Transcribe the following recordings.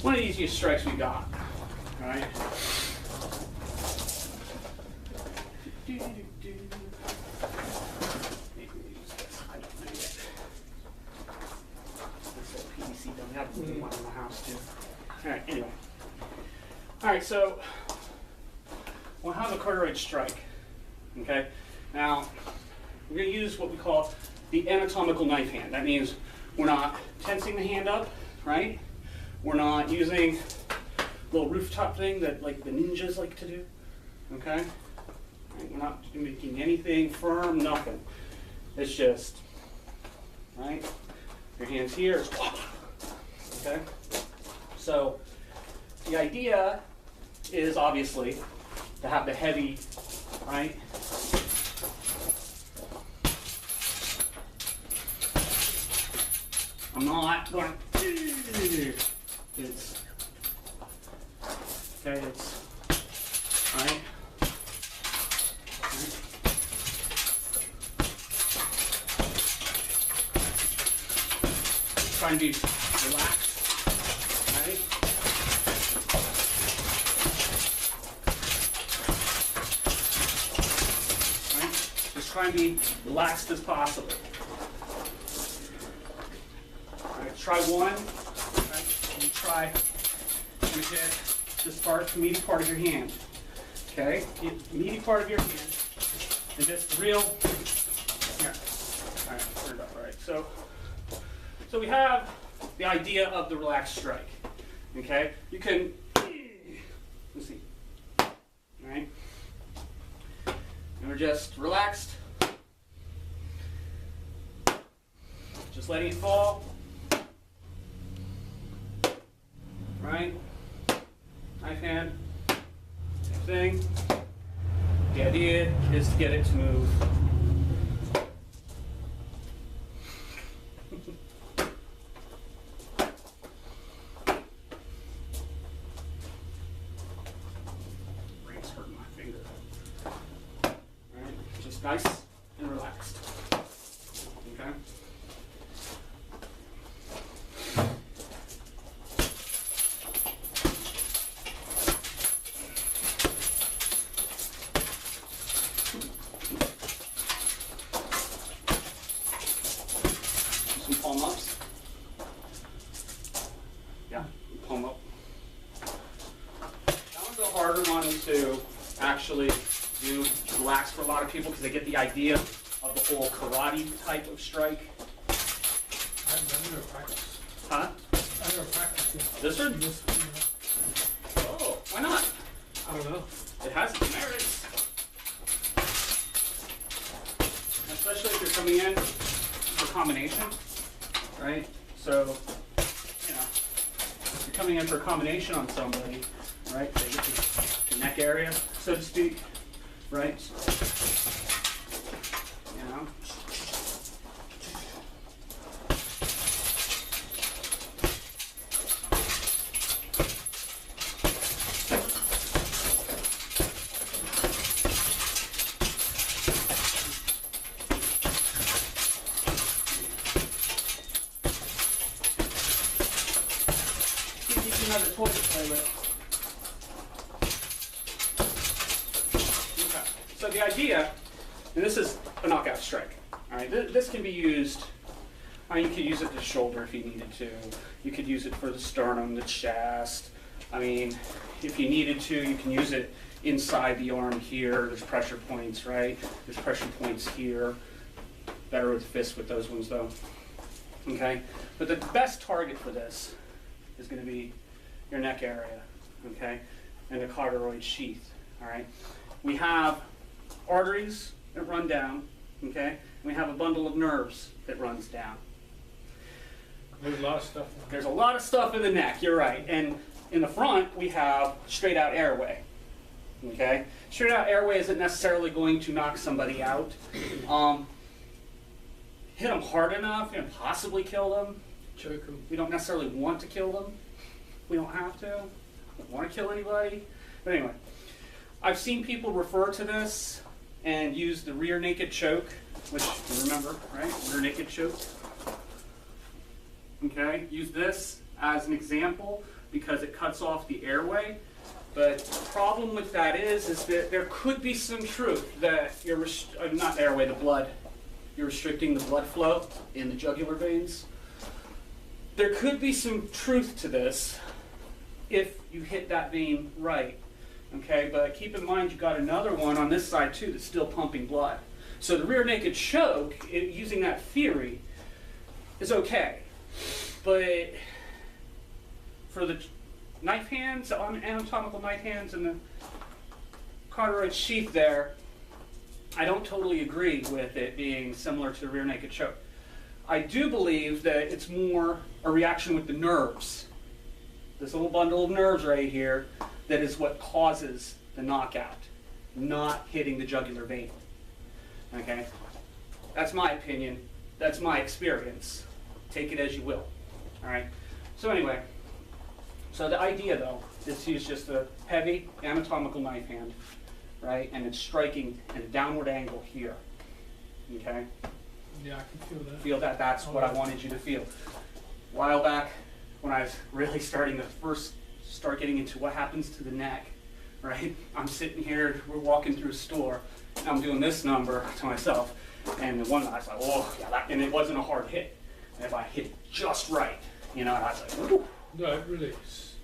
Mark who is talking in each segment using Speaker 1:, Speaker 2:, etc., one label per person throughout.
Speaker 1: one of the easiest strikes we got. All right. Maybe we use this. I don't know yet. This PVC don't have one in the house too. All right. Anyway. All right. So we'll have a corduroy strike. Okay. Now we're going to use what we call the anatomical knife hand. That means we're not tensing the hand up, right? We're not using a little rooftop thing that like the ninjas like to do. Okay. Right, we're not making anything firm, nothing. It's just, right? Your hands here. Okay? So the idea is obviously to have the heavy, right? I'm not going to, it's, okay, it's, right? Try and be relaxed, right? Right? Just try and be relaxed as possible. All right, try one, right? And try to get this part, the meaty part of your hand. Okay? Get the meaty part of your hand and just real, here. All right, turn it up, all right. So we have the idea of the relaxed strike. Okay? You can, let's see. All right? And we're just relaxed. Just letting it fall. Right? Knife hand. Same thing. The idea is to get it to move. Brain's hurting my finger. Alright, just nice and relaxed. Okay? Palm ups. Yeah, palm up. That one's a harder one to actually do, relax for a lot of people because they get the idea of the whole karate type of strike.
Speaker 2: I've never practiced.
Speaker 1: Huh?
Speaker 2: I've never practiced
Speaker 1: This one? Oh, why not?
Speaker 2: I don't know.
Speaker 1: It has its merits. Especially if you're coming in for combination. Right? So, you know, if you're coming in for a combination on somebody, right? They get the neck area, so to speak, right? You know? Another toy to play with. Okay. So the idea, and this is a knockout strike. All right. This can be used. You could use it to shoulder if you needed to. You could use it for the sternum, the chest. I mean, if you needed to, you can use it inside the arm here. There's pressure points, right? There's pressure points here. Better with fists with those ones though. Okay. But the best target for this is going to be your neck area, okay, and the corduroy sheath, all right? We have arteries that run down, okay, and we have a bundle of nerves that runs down.
Speaker 2: There's a lot of stuff.
Speaker 1: There's a lot of stuff in the neck, you're right, and in the front we have straight out airway, okay? Straight out airway isn't necessarily going to knock somebody out. Hit them hard enough, you know, possibly kill them.
Speaker 2: Choke them.
Speaker 1: We don't necessarily want to kill them. We don't have to. We don't want to kill anybody. But anyway, I've seen people refer to this and use the rear naked choke, which you remember, right? Rear naked choke. Okay, use this as an example because it cuts off the airway. But the problem with that is that there could be some truth that you're, not airway, the blood. You're restricting the blood flow in the jugular veins. There could be some truth to this if you hit that vein right, okay? But keep in mind you've got another one on this side too that's still pumping blood. So the rear naked choke, using that theory, is okay. But for the knife hands, anatomical knife hands and the carotid sheath there, I don't totally agree with it being similar to the rear naked choke. I do believe that it's more a reaction with the nerves. This little bundle of nerves right here, that is what causes the knockout, not hitting the jugular vein. Okay? That's my opinion. That's my experience. Take it as you will. All right? So anyway, so the idea though is to use just a heavy anatomical knife hand, right? And it's striking at a downward angle here. Okay?
Speaker 2: Yeah, I can feel that.
Speaker 1: Feel that? That's what I wanted you to feel. A while back, when I was really starting to first start getting into what happens to the neck, right? I'm sitting here, we're walking through a store, and I'm doing this number to myself, and the one I was like, oh, yeah, and it wasn't a hard hit. And if I hit it just right, and I was like, whoo.
Speaker 2: No, it really is.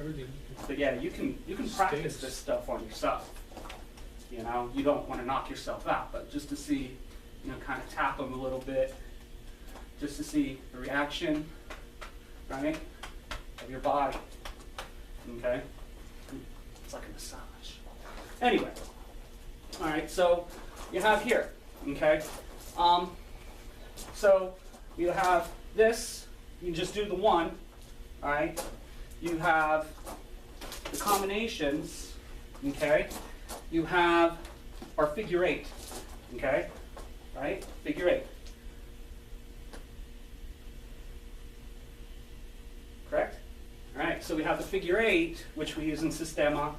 Speaker 2: Everything.
Speaker 1: But yeah, you can practice this stuff on yourself. You don't want to knock yourself out, but just to see, kind of tap them a little bit, just to see the reaction, right, of your body. Okay? It's like a massage. Anyway, all right, so you have here, okay? So you have this, you can just do the one, all right? You have the combinations, okay? You have our figure eight, okay? Right? Figure eight. Correct? All right, so we have the figure eight, which we use in Sistema,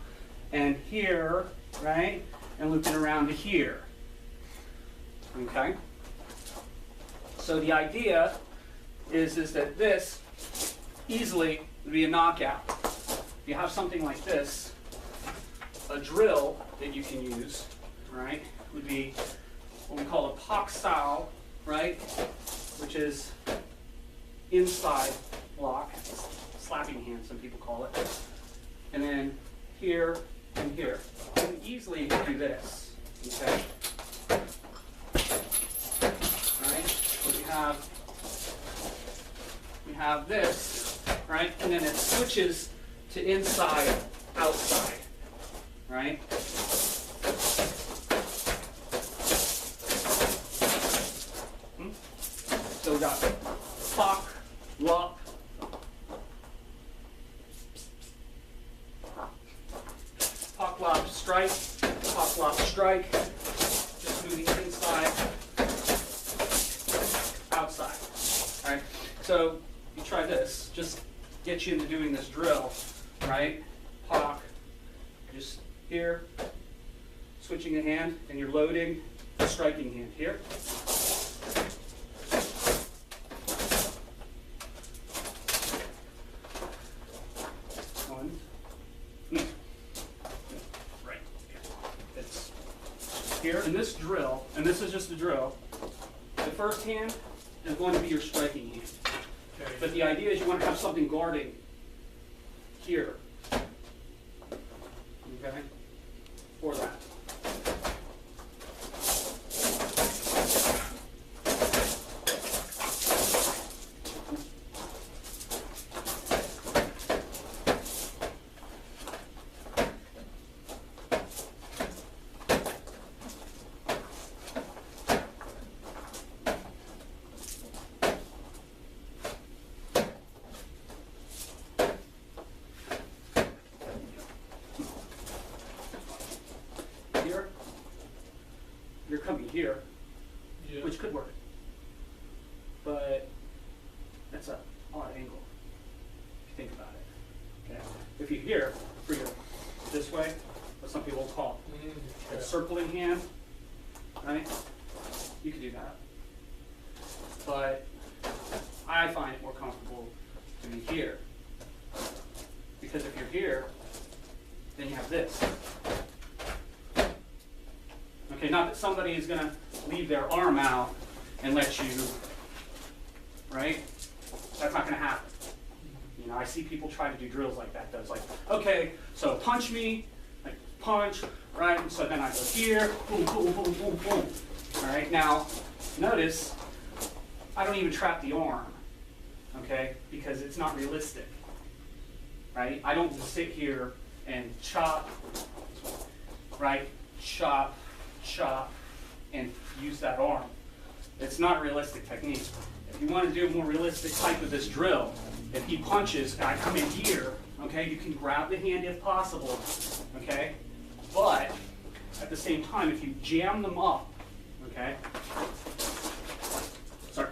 Speaker 1: and here, right? And loop it around to here. Okay? So the idea is that this easily would be a knockout. If you have something like this, a drill that you can use, right, would be what we call a pock style, right, which is inside block, slapping hand, some people call it, and then here and here. You can easily do this, okay? All right, so we have this, right, and then it switches to inside, outside, right? So we got pock, lop, pock, lop, strike, pock, lop, strike, just moving inside, outside, all right? So you try this, just get you into doing this drill, right? Pock, just here, switching the hand, and you're loading the striking hand here. Right. It's here in this drill, and this is just a drill. The first hand is going to be your striking hand.
Speaker 2: Okay.
Speaker 1: But the idea is you want to have something guarding here. Okay? For that. Here, you're coming here,
Speaker 2: Yeah.
Speaker 1: which could work. But that's an odd angle, if you think about it. Okay? If you're here, for your this way, what some people call a circling hand, right? You could do that. But I find it more comfortable to be here. Because if you're here, then you have this. Okay, not that somebody is going to leave their arm out and let you, right? That's not going to happen. You know, I see people try to do drills like that, though. It's like, okay, so punch me, like punch, right? And so then I go here, boom, boom, boom, boom, boom. All right, now, notice, I don't even trap the arm, okay? Because it's not realistic, right? I don't sit here and chop, right? Chop, chop, and use that arm. It's not a realistic technique. If you want to do a more realistic type of this drill, if he punches and I come in here, okay, you can grab the hand if possible, okay? But at the same time, if you jam them up, okay? Sorry,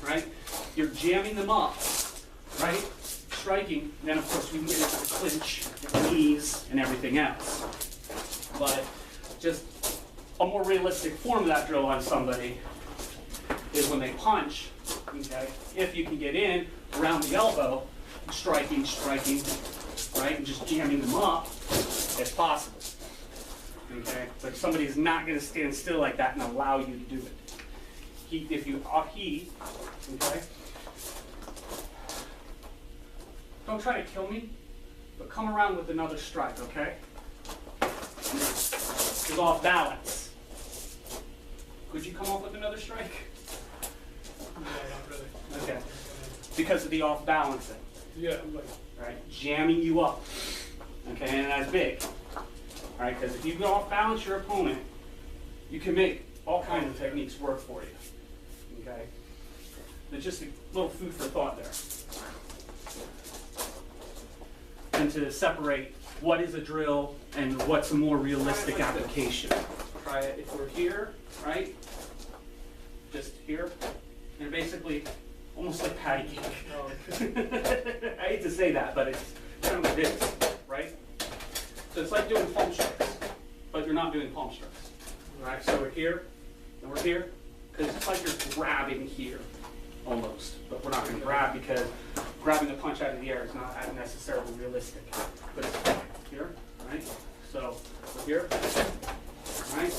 Speaker 1: right? You're jamming them up, right? Striking, then of course we can get into the clinch, the knees, and everything else. But just a more realistic form of that drill on somebody is when they punch, okay? If you can get in around the elbow, striking, striking, right? And just jamming them up as possible, okay? But somebody is not going to stand still like that and allow you to do it. If you okay? Don't try to kill me, but come around with another strike, okay? It's off balance. Could you come up with another strike?
Speaker 2: No, not really.
Speaker 1: Okay. Because of the off balancing,
Speaker 2: Yeah, like,
Speaker 1: right? Jamming you up, okay? And that's big, all right? Because if you go off balance your opponent, you can make all kinds of techniques work for you, okay? There's just a little food for thought there. And to separate what is a drill and what's a more realistic application. Try it if we're here, right? Just here. And basically, almost like patty cake. I hate to say that, but it's kind of what it is, right? So it's like doing palm strikes, but you're not doing palm strikes. Right? So we're here, and we're here, because it's like you're grabbing here, almost. But we're not going to grab because grabbing a punch out of the air is not necessarily realistic. But it's here, right? So we're here, right?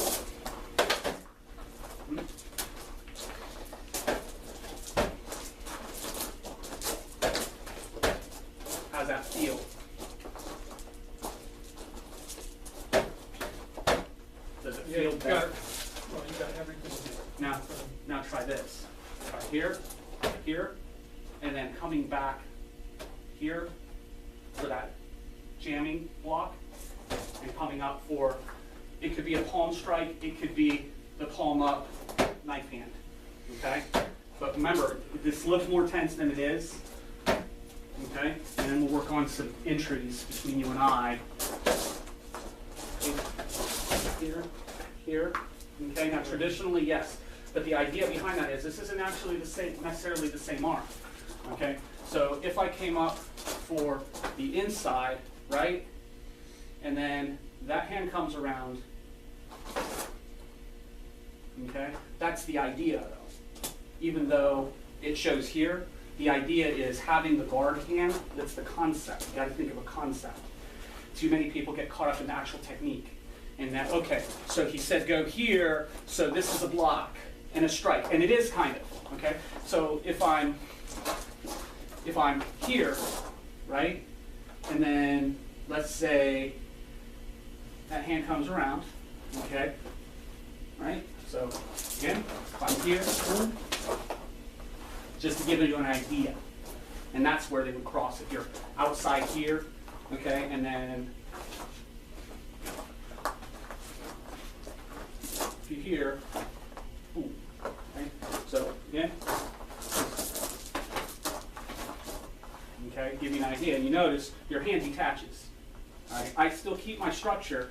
Speaker 1: How's that feel? Does it feel better?
Speaker 2: Well, you got everything.
Speaker 1: Now try this. Try here, here, and then coming back here for that jamming block, and coming up for, it could be a palm strike, it could be the palm up knife hand, okay? But remember, this looks more tense than it is, okay? And then we'll work on some entries between you and I. Here, here, okay? Now traditionally, yes, but the idea behind that is this isn't actually necessarily the same arm, okay? So if I came up for the inside, right? And then that hand comes around, okay? That's the idea though. Even though it shows here, the idea is having the guard hand, that's the concept. You gotta think of a concept. Too many people get caught up in the actual technique. And that, okay, so he said go here, so this is a block and a strike. And it is kind of, okay? So if I'm here, right? And then let's say that hand comes around, okay? Right? So again, if I'm here, just to give you an idea. And that's where they would cross. If you're outside here, okay, and then if you're here, ooh, right? So again, okay, give you an idea. And you notice your hand detaches. All right, I still keep my structure.